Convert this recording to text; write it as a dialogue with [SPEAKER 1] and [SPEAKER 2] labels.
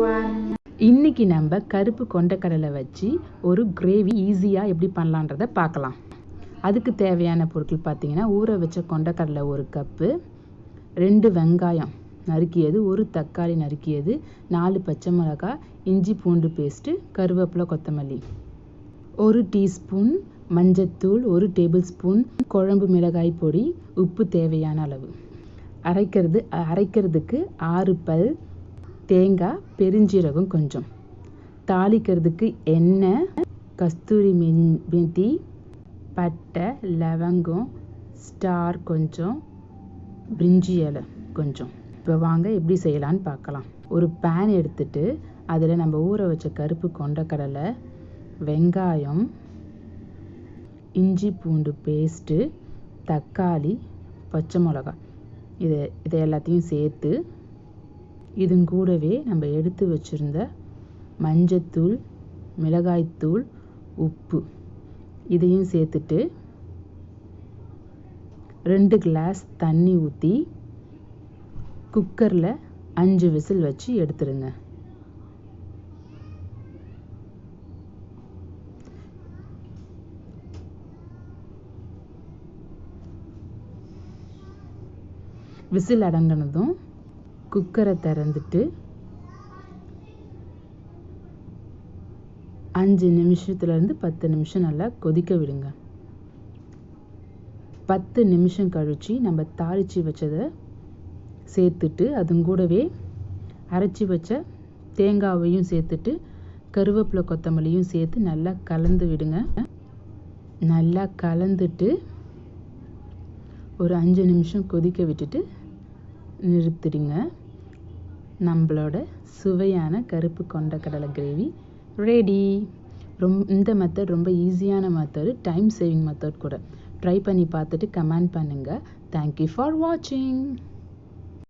[SPEAKER 1] everyone.
[SPEAKER 2] இன்னைக்கு நம்ம கருப்பு கொண்டக்கடலை வச்சு ஒரு கிரேவி ஈஸியாக எப்படி பண்ணலான்றதை பார்க்கலாம். அதுக்கு தேவையான பொருட்கள் பார்த்தீங்கன்னா, ஊற வச்ச கொண்டக்கடலை 1 கப்பு, 2 வெங்காயம் நறுக்கியது, 1 தக்காளி நறுக்கியது, 4 பச்சை மிளகாய், இஞ்சி பூண்டு பேஸ்ட்டு, கருவேப்பிலை, கொத்தமல்லி, 1 டீஸ்பூன் மஞ்சத்தூள், 1 டேபிள் ஸ்பூன் குழம்பு மிளகாய் பொடி, உப்பு தேவையான அளவு. அரைக்கிறதுக்கு 6 பல் தேங்காய், பெருஞ்சீரகம் கொஞ்சம். தாளிக்கிறதுக்கு எண்ணெய், கஸ்தூரி மெத்தி, பட்டை, லவங்கம், ஸ்டார் கொஞ்சம், பிரிஞ்சி இலை கொஞ்சம். இப்போ வாங்க எப்படி செய்யலான்னு பார்க்கலாம். ஒரு பேன் எடுத்துட்டு அதில் நம்ம ஊற வச்ச கருப்பு கொண்டக்கடலை, வெங்காயம், இஞ்சி பூண்டு பேஸ்ட்டு, தக்காளி, பச்சை மிளகாய் இதை எல்லாத்தையும் சேர்த்து, இதன் கூடவே நம்ம எடுத்து வச்சுருந்த மஞ்சத்தூள், மிளகாய்த்தூள், உப்பு இதையும் சேர்த்துட்டு 2 கிளாஸ் தண்ணி ஊற்றி குக்கரில் 5 விசில் வச்சு எடுத்துருங்க. விசில் அடங்கினதும் குக்கரை திறந்துட்டு 5 நிமிஷத்துலேருந்து 10 நிமிஷம் நல்லா கொதிக்க விடுங்க. 10 நிமிஷம் கழித்து நம்ம தாளித்து வச்சதை சேர்த்துட்டு, அது கூடவே அரைச்சி வச்ச தேங்காவையும் சேர்த்துட்டு, கருவேப்பிலை, கொத்தமல்லியும் சேர்த்து நல்லா கலந்து விடுங்க. நல்லா கலந்துட்டு ஒரு 5 நிமிஷம் கொதிக்க விட்டுட்டு நிறுத்திடுங்க. நம்மளோட சுவையான கருப்பு கொண்டக்கடலை கிரேவி ரெடி. இந்த மெத்தட் ரொம்ப ஈஸியான மெத்தடு, டைம் சேவிங் மெத்தட் கூட. ட்ரை பண்ணி பார்த்துட்டு கமெண்ட் பண்ணுங்கள். தேங்க்யூ ஃபார் வாட்சிங்.